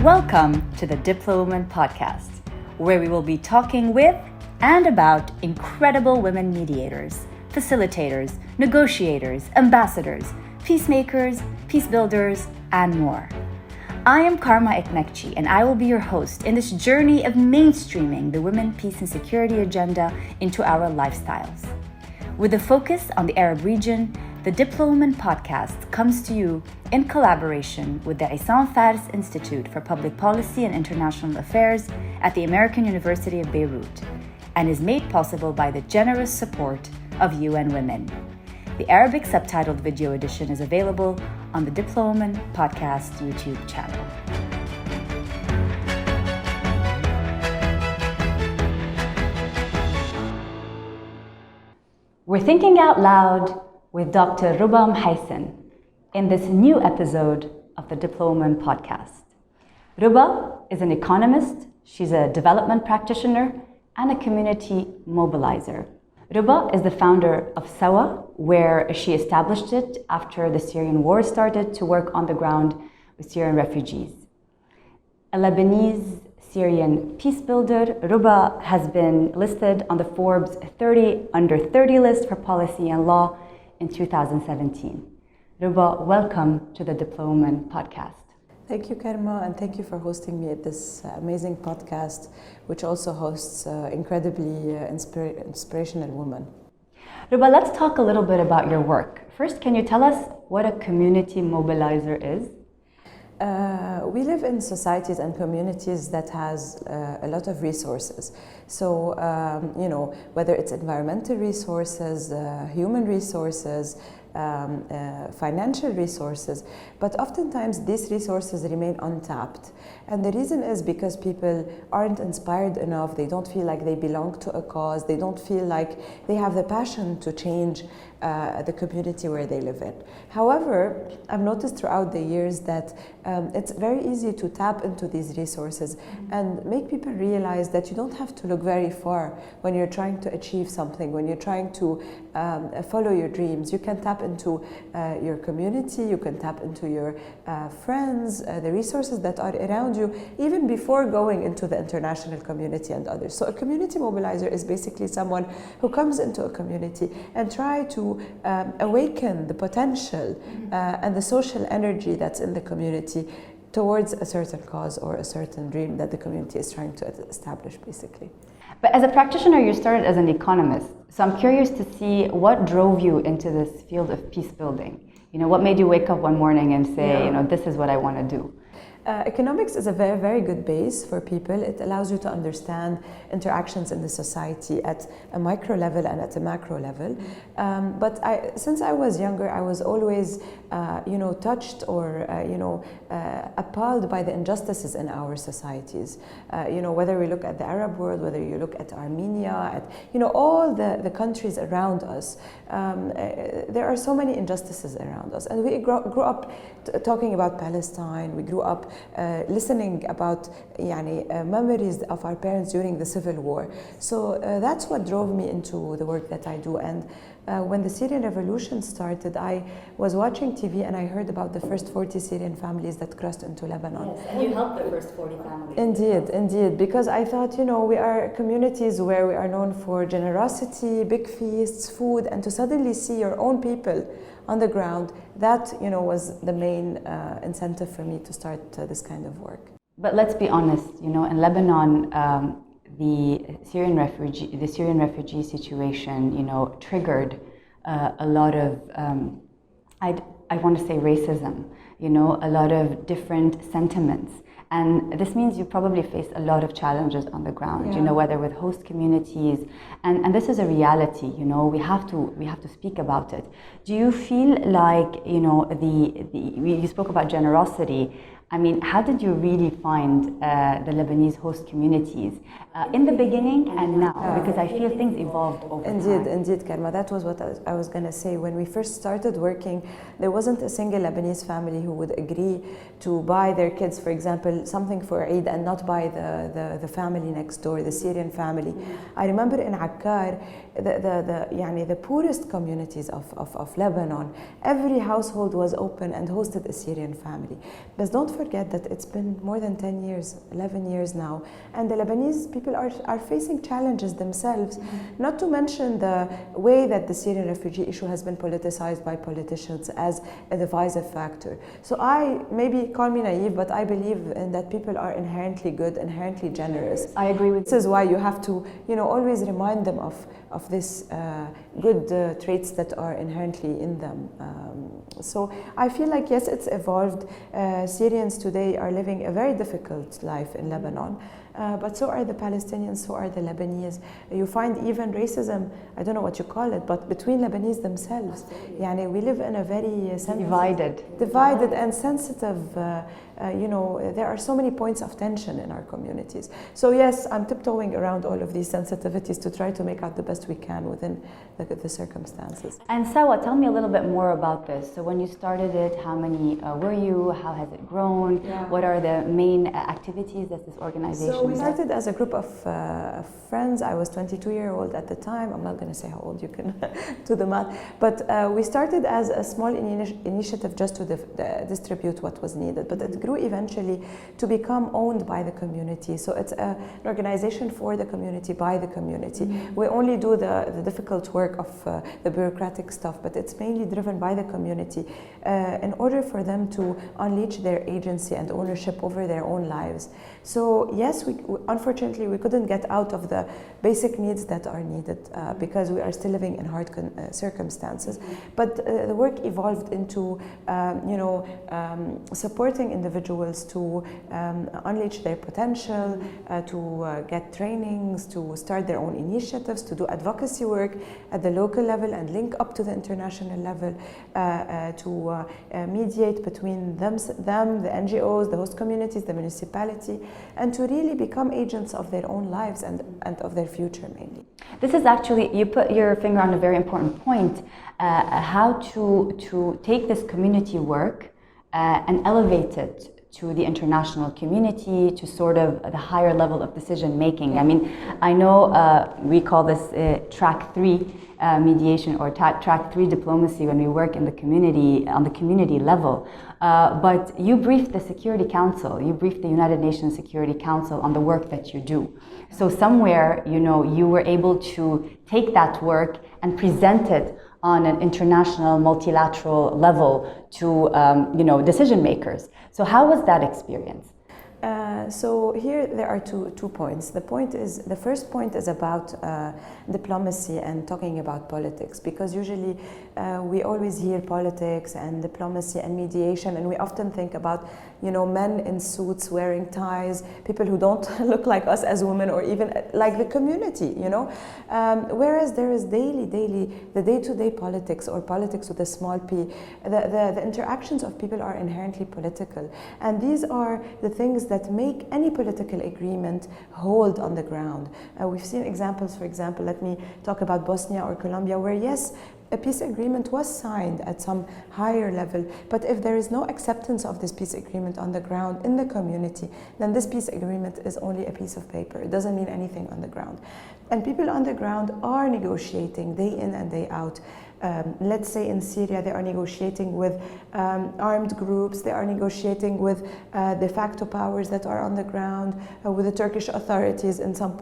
Welcome to the Diplowomen podcast, where we will be talking with and about incredible women mediators, facilitators, negotiators, ambassadors, peacemakers, peacebuilders, and more. I am Ekmekji, and I will be your host in this journey of mainstreaming the women, peace, and security agenda into our lifestyles. With a focus on the Arab region, the Diplowomen podcast comes to you in collaboration with the Fares Institute for Public Policy and International Affairs at the American University of Beirut, and is made possible by the generous support of UN Women. The Arabic subtitled video edition is available on the Diplowomen podcast YouTube channel. We're thinking out loud with Dr. Rouba Mhaissen in this new episode of the Diplowomen podcast. Rouba is an economist, she's a development practitioner, and a community mobilizer. Rouba is the founder of Sawa, where she established it after the Syrian war started to work on the ground with Syrian refugees. A Lebanese Syrian peacebuilder, Rouba has been listed on the Forbes 30 under 30 list for policy and law in 2017. Rouba, welcome to the Diplowomen podcast. Thank you, Karma, and thank you for hosting me at this amazing podcast, which also hosts incredibly inspirational women. Rouba, let's talk a little bit about your work. First, can you tell us what a community mobilizer is? We live in societies and communities that has a lot of resources. So, whether it's environmental resources, human resources, financial resources, but oftentimes these resources remain untapped. And the reason is because people aren't inspired enough, they don't feel like they belong to a cause, they don't feel like they have the passion to change the community where they live in. However, I've noticed throughout the years that it's very easy to tap into these resources and make people realize that you don't have to look very far when you're trying to achieve something, when you're trying to follow your dreams. You can tap into your community, you can tap into your friends, the resources that are around you, even before going into the international community and others. So a community mobilizer is basically someone who comes into a community and try to awaken the potential and the social energy that's in the community towards a certain cause or a certain dream that the community is trying to establish, basically. But as a practitioner, you started as an economist. So I'm curious to see what drove you into this field of peace building. You know, what made you wake up one morning and say, this is what I want to do? Economics is a very, very good base for people. It allows you to understand interactions in the society at a micro level and at a macro level. But since I was younger, I was always, touched or, appalled by the injustices in our societies. Whether we look at the Arab world, whether you look at Armenia, at, all the countries around us, there are so many injustices around us. And we grew up talking about Palestine. We grew up listening about memories of our parents during the civil war. So that's what drove me into the work that I do. And when the Syrian revolution started, I was watching TV and I heard about the first 40 Syrian families that crossed into Lebanon. Yes, and you helped the first 40 families. Indeed, because I thought, we are communities where we are known for generosity, big feasts, food, and to suddenly see your own people on the ground, that was the main incentive for me to start this kind of work. But let's be honest, in Lebanon, the Syrian refugee situation, triggered a lot of, I want to say racism, a lot of different sentiments. And this means you probably face a lot of challenges on the ground, whether with host communities, and this is a reality. We have to speak about it. Do you feel like you spoke about generosity? I mean, how did you really find the Lebanese host communities in the beginning and now? Because I feel things evolved over time. Indeed, Karma. That was what I was going to say. When we first started working, there wasn't a single Lebanese family who would agree to buy their kids, for example, something for Eid and not buy the family next door, the Syrian family. I remember in Akkar, the poorest communities of Lebanon, every household was open and hosted a Syrian family. But don't forget forget that it's been more than 10 years, 11 years now, and the Lebanese people are facing challenges themselves, not to mention the way that the Syrian refugee issue has been politicized by politicians as a divisive factor. So maybe call me naive, but I believe in that people are inherently good, inherently generous. I agree with you. This is why you have to, always remind them of this good traits that are inherently in them. So I feel like, yes, it's evolved. Syrians today are living a very difficult life in Lebanon. But so are the Palestinians, so are the Lebanese. You find even racism, I don't know what you call it, but between Lebanese themselves. Yani we live in a very divided and sensitive, there are so many points of tension in our communities. So yes, I'm tiptoeing around all of these sensitivities to try to make out the best we can within the circumstances. And Sawa, tell me a little bit more about this. So when you started it, how many were you? How has it grown? Yeah. What are the main activities that this organization does? So we started as a group of friends. I was 22-year-old at the time. I'm not going to say how old, you can do the math. But we started as a small initiative just to distribute what was needed. But it grew eventually to become owned by the community. So it's an organization for the community, by the community. We only do the difficult work of the bureaucratic stuff, but it's mainly driven by the community in order for them to unleash their agency and ownership over their own lives. So yes, unfortunately we couldn't get out of the basic needs that are needed because we are still living in hard circumstances. But the work evolved into supporting individuals to unleash their potential, to get trainings, to start their own initiatives, to do advocacy work at the local level and link up to the international level, to mediate between them, the NGOs, the host communities, the municipality, and to really become agents of their own lives and of their future mainly. This is actually, you put your finger on a very important point, how to take this community work and elevate it to the international community, to sort of the higher level of decision making. I mean, I know we call this track 3 mediation or track 3 diplomacy when we work in the community, on the community level. But you briefed the Security Council, you briefed the United Nations Security Council on the work that you do. So somewhere, you were able to take that work and present it on an international, multilateral level to, decision makers. So how was that experience? So here there are two points. The first point is about diplomacy and talking about politics, because usually we always hear politics and diplomacy and mediation, and we often think about men in suits wearing ties, people who don't look like us as women, or even like the community, whereas there is daily the day-to-day politics, or politics with a small p. The interactions of people are inherently political, and these are the things that make any political agreement hold on the ground. We've seen examples, for example, let me talk about Bosnia or Colombia, where yes, a peace agreement was signed at some higher level, but if there is no acceptance of this peace agreement on the ground in the community, then this peace agreement is only a piece of paper. It doesn't mean anything on the ground. And people on the ground are negotiating day in and day out. Let's say in Syria, they are negotiating with armed groups, they are negotiating with de facto powers that are on the ground, with the Turkish authorities at some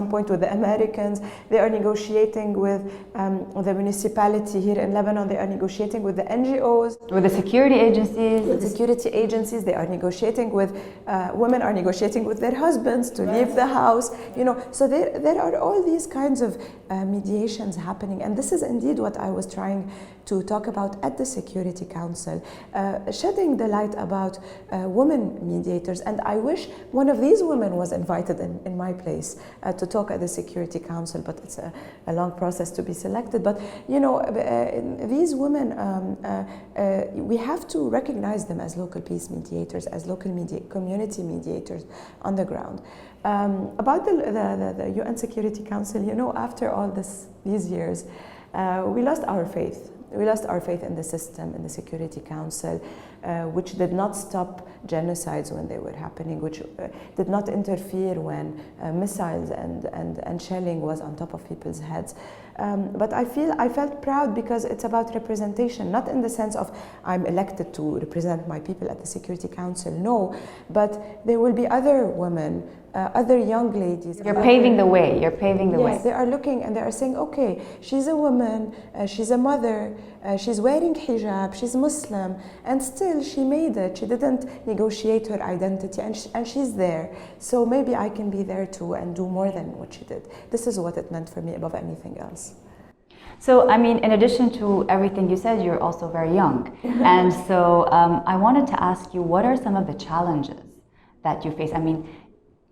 point, with the Americans. They are negotiating with the municipality here in Lebanon. They are negotiating with the NGOs. With the security agencies. With the security agencies. They are negotiating with, women are negotiating with their husbands to leave the house. So there are all these kinds of mediations happening. And this is indeed what I was trying to talk about at the Security Council, shedding the light about women mediators. And I wish one of these women was invited in my place to talk at the Security Council, but it's a long process to be selected. But these women, we have to recognize them as local peace mediators, as local community mediators on the ground. About the UN Security Council, after all these years, we lost our faith. We lost our faith in the system, in the Security Council, which did not stop genocides when they were happening, which did not interfere when missiles and shelling was on top of people's heads. But I felt proud because it's about representation, not in the sense of I'm elected to represent my people at the Security Council, no, but there will be other women, other young ladies. You're paving the way. You're paving the way. Yes, they are looking and they are saying, okay, she's a woman, she's a mother, she's wearing hijab, she's Muslim, and still she made it. She didn't negotiate her identity, and she's there. So maybe I can be there too and do more than what she did. This is what it meant for me above anything else. So, I mean, in addition to everything you said, you're also very young. And so I wanted to ask you, what are some of the challenges that you face? I mean,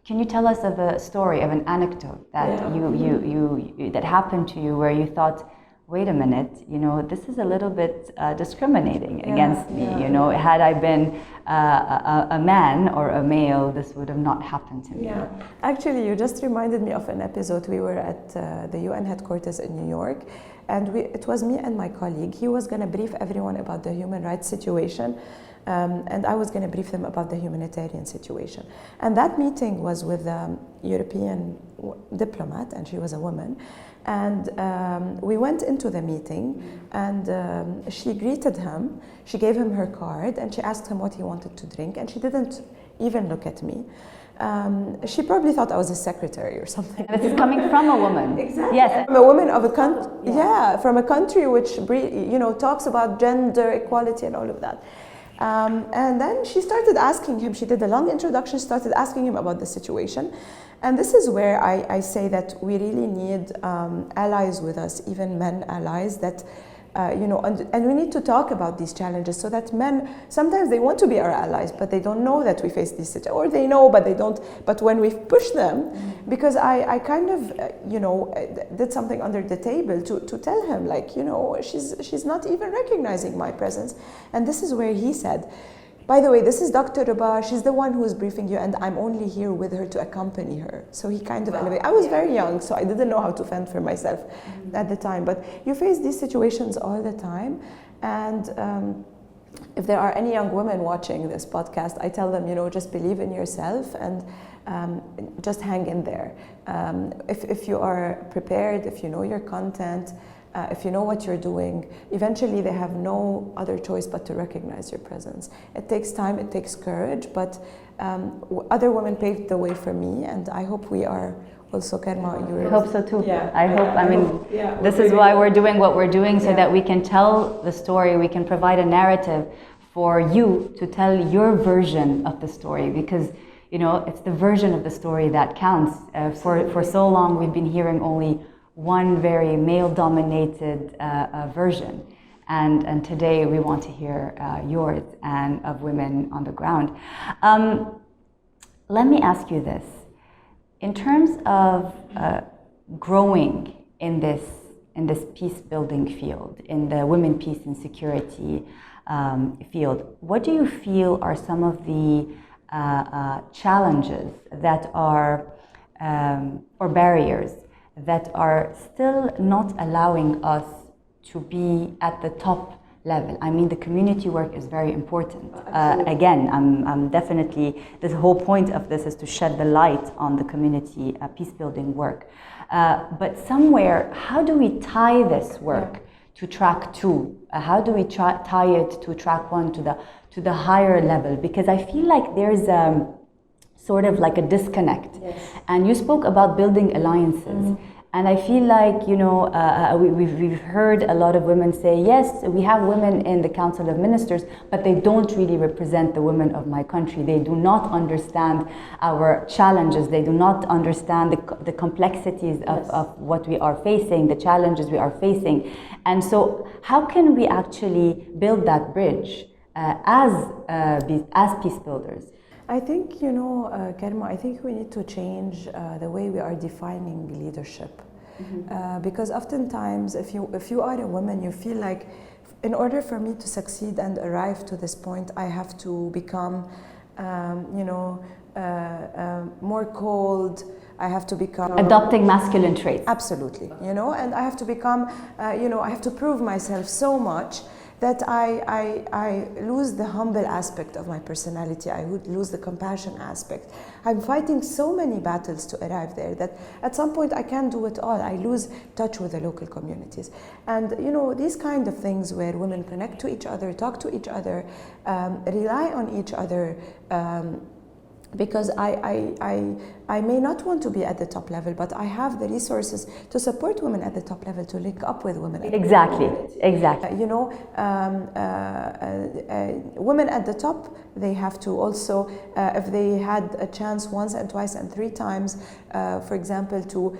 can you tell us of a story, of an anecdote that that happened to you where you thought, wait a minute, you know, this is a little bit discriminating against me. You know, had I been a man or a male, this would have not happened to me. Yeah, actually, you just reminded me of an episode. We were at the UN headquarters in New York, and it was me and my colleague. He was going to brief everyone about the human rights situation. And I was going to brief them about the humanitarian situation. And that meeting was with a European diplomat, and she was a woman. And we went into the meeting, and she greeted him. She gave him her card, and she asked him what he wanted to drink, and she didn't even look at me. She probably thought I was a secretary or something. This is coming from a woman. Exactly. Yes. From a woman of a country. Yeah, from a country which talks about gender equality and all of that. And then she started asking him, she did a long introduction, started asking him about the situation. And this is where I say that we really need allies with us, even men allies that, and we need to talk about these challenges so that men, sometimes they want to be our allies, but they don't know that we face these situations, or they know, but they don't. But when we push them, because I kind of, did something under the table to tell him, like, she's not even recognizing my presence. And this is where he said, by the way, this is Dr. Rouba, she's the one who is briefing you, and I'm only here with her to accompany her. So he kind of elevated. I was very young, so I didn't know how to fend for myself at the time. But you face these situations all the time. And if there are any young women watching this podcast, I tell them, just believe in yourself and just hang in there. If you are prepared, if you know your content, if you know what you're doing, eventually they have no other choice but to recognize your presence. It takes time, it takes courage, but other women paved the way for me, and I hope we are also, Karma. I hope so too. Yeah. I hope, this is why we're doing what we're doing, so that we can tell the story, we can provide a narrative for you to tell your version of the story, because it's the version of the story that counts. For so long we've been hearing only one very male-dominated version, and today we want to hear yours and of women on the ground. Let me ask you this: in terms of growing in this peace-building field, in the women, peace and security field, what do you feel are some of the challenges that are or barriers that are still not allowing us to be at the top level? I mean, the community work is very important. Again, I'm definitely, the whole point of this is to shed the light on the community peace-building work. But somewhere, how do we tie this work to track 2? How do we tie it to track 1, to the higher level? Because I feel like there's sort of like a disconnect. Yes. And you spoke about building alliances. And I feel like, we've heard a lot of women say, yes, we have women in the Council of Ministers, but they don't really represent the women of my country. They do not understand our challenges. They do not understand the complexities of what we are facing, the challenges we are facing. And so how can we actually build that bridge as peace builders? I think, Karma, I think we need to change the way we are defining leadership. Because oftentimes, if you are a woman, you feel like, in order for me to succeed and arrive to this point, I have to become, more cold. I have to become... Adopting masculine traits. Absolutely, and I have to become, I have to prove myself so much that I lose the humble aspect of my personality. I would lose the compassion aspect. I'm fighting so many battles to arrive there that at some point I can't do it all. I lose touch with the local communities. And these kind of things where women connect to each other, talk to each other, rely on each other, because I may not want to be at the top level, but I have the resources to support women at the top level, to link up with women. Exactly. Women at the top, they have to also, if they had a chance once and twice and three times, for example, to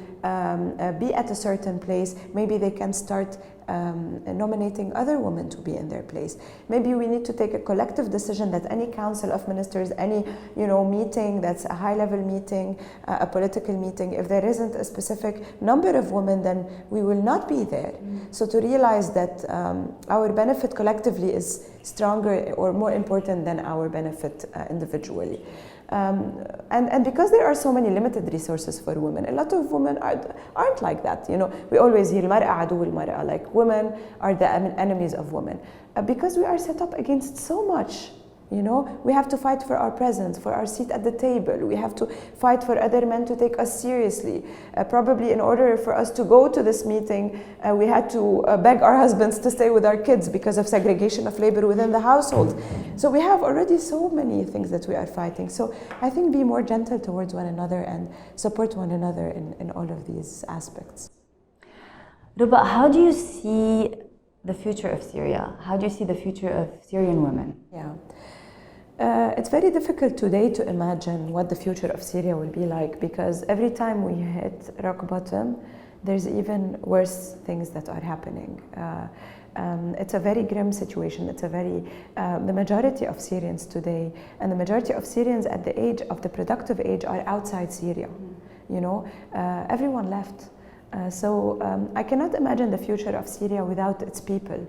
be at a certain place, maybe they can start nominating other women to be in their place. Maybe we need to take a collective decision that any council of ministers, any meeting that's a high-level meeting, a political meeting, if there isn't a specific number of women, then we will not be there. So to realize that our benefit collectively is stronger or more important than our benefit individually. And because there are so many limited resources for women, a lot of women aren't like that. We always hear المرأة عدو المرأة, like women are the enemies of women, because we are set up against so much. We have to fight for our presence, for our seat at the table. We have to fight for other men to take us seriously. Probably in order for us to go to this meeting, we had to beg our husbands to stay with our kids because of segregation of labor within the household. So we have already so many things that we are fighting. So I think be more gentle towards one another and support one another in all of these aspects. Rouba, how do you see the future of Syria? How do you see the future of Syrian women? Yeah. It's very difficult today to imagine what the future of Syria will be like, because every time we hit rock bottom, there's even worse things that are happening. It's a very grim situation. It's the majority of Syrians today, and the majority of Syrians at the age of the productive age, are outside Syria. Everyone left. So I cannot imagine the future of Syria without its people.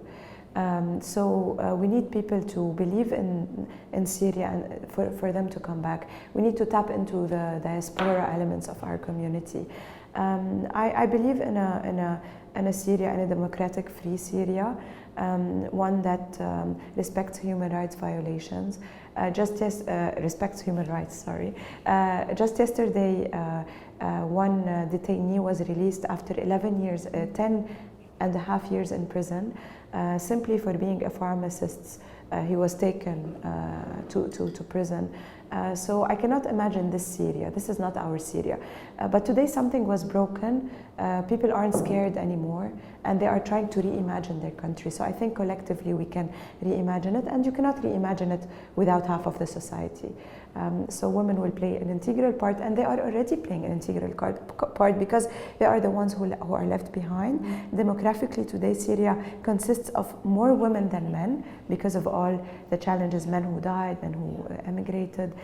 So we need people to believe in Syria and for them to come back. We need to tap into the diaspora elements of our community. I believe in a Syria, in a democratic, free Syria, one that respects human rights violations. Respects human rights. Sorry. Just yesterday, one detainee was released after 11 years, 10 and a half years in prison. Simply for being a pharmacist. He was taken to prison. So I cannot imagine this Syria. This is not our Syria. But today something was broken. People aren't scared anymore, and they are trying to reimagine their country. So I think collectively we can reimagine it, and you cannot reimagine it without half of the society. So women will play an integral part, and they are already playing an integral part because they are the ones who are left behind. Demographically today, Syria consists of more women than men because of all the challenges, men who died, men who emigrated.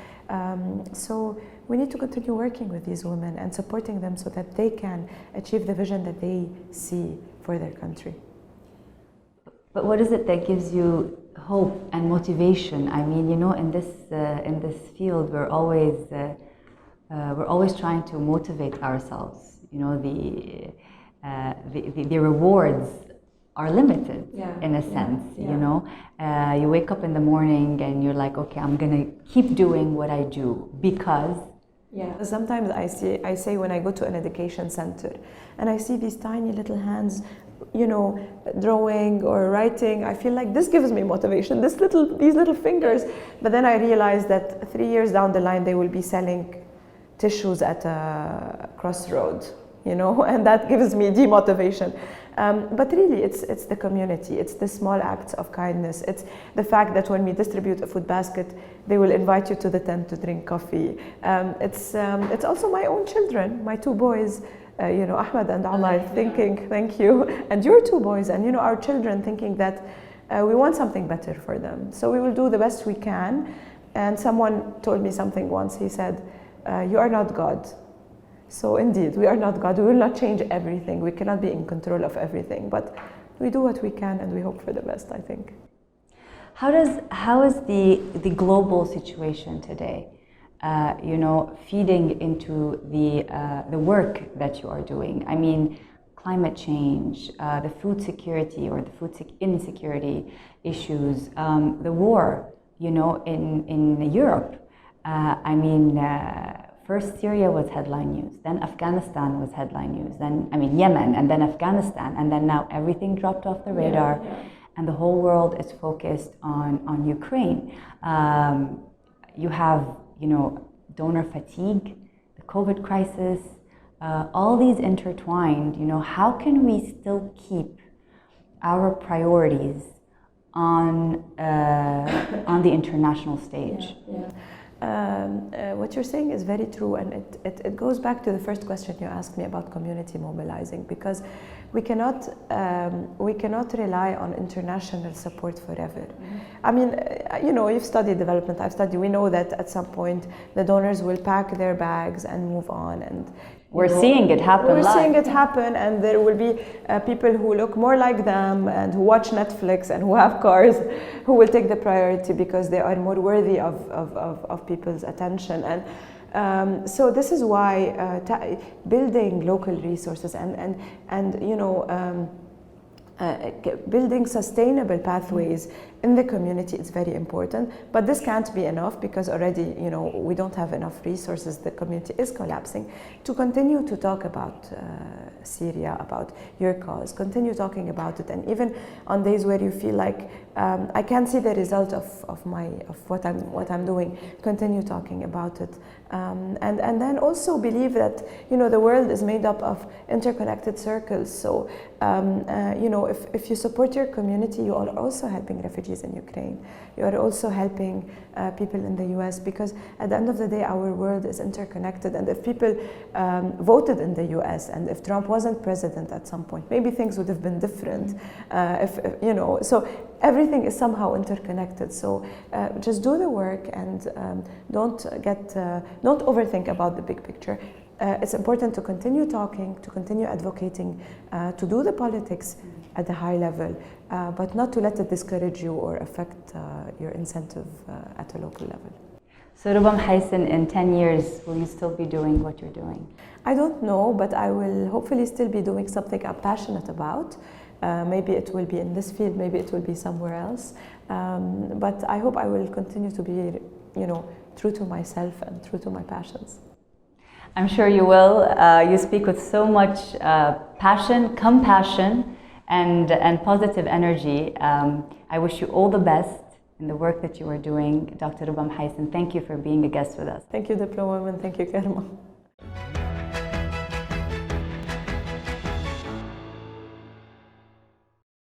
So we need to continue working with these women and supporting them so that they can achieve the vision that they see for their country. But what is it that gives you hope and motivation? I mean, in this field, we're always trying to motivate ourselves. The rewards are limited, in a sense. You wake up in the morning and you're like, okay, I'm gonna keep doing what I do because. Yeah. Sometimes I say when I go to an education center and I see these tiny little hands, drawing or writing, I feel like this gives me motivation, these little fingers. But then I realize that 3 years down the line, they will be selling tissues at a crossroad, and that gives me demotivation. But really, it's the community, it's the small acts of kindness, it's the fact that when we distribute a food basket, they will invite you to the tent to drink coffee. It's also my own children, my two boys, Ahmed and Omar, thinking, thank you, and your two boys, and our children thinking that we want something better for them. So we will do the best we can. And someone told me something once. He said, you are not God. So indeed, we are not God. We will not change everything. We cannot be in control of everything, but we do what we can and we hope for the best, I think. How is the global situation today, feeding into the work that you are doing? I mean, climate change, the food security or the food insecurity issues, the war, in Europe. First Syria was headline news, then Afghanistan was headline news, then Yemen, and then Afghanistan, and then now everything dropped off the radar, and the whole world is focused on Ukraine. You have, donor fatigue, the COVID crisis, all these intertwined. How can we still keep our priorities on the international stage? What you're saying is very true, and it goes back to the first question you asked me about community mobilizing, because we cannot rely on international support forever. You've studied development, I've studied. We know that at some point the donors will pack their bags and move on, and we're seeing it happen. We're seeing it happen, and there will be people who look more like them and who watch Netflix and who have cars, who will take the priority because they are more worthy of people's attention. And so this is why building local resources and building sustainable pathways in the community is very important. But this can't be enough, because already we don't have enough resources. The community is collapsing. To continue to talk about Syria, about your cause, continue talking about it, and even on days where you feel like I can't see the result of what I'm doing, continue talking about it, and then also believe that the world is made up of interconnected circles. So if you support your community, you are also helping refugees in Ukraine. You are also helping people in the US, because at the end of the day, our world is interconnected. And if people voted in the US, and if Trump wasn't president at some point, maybe things would have been different. So everything is somehow interconnected. So just do the work, and don't overthink about the big picture. It's important to continue talking, to continue advocating, to do the politics at the high level, but not to let it discourage you or affect your incentive at a local level. So Rouba Mhaissen, in 10 years, will you still be doing what you're doing? I don't know, but I will hopefully still be doing something I'm passionate about. Maybe it will be in this field, maybe it will be somewhere else. But I hope I will continue to be, true to myself and true to my passions. I'm sure you will. You speak with so much passion, compassion, and positive energy. I wish you all the best in the work that you are doing. Dr. Rouba Mhaissen, thank you for being a guest with us. Thank you, Diplowomen. Thank you, Karma.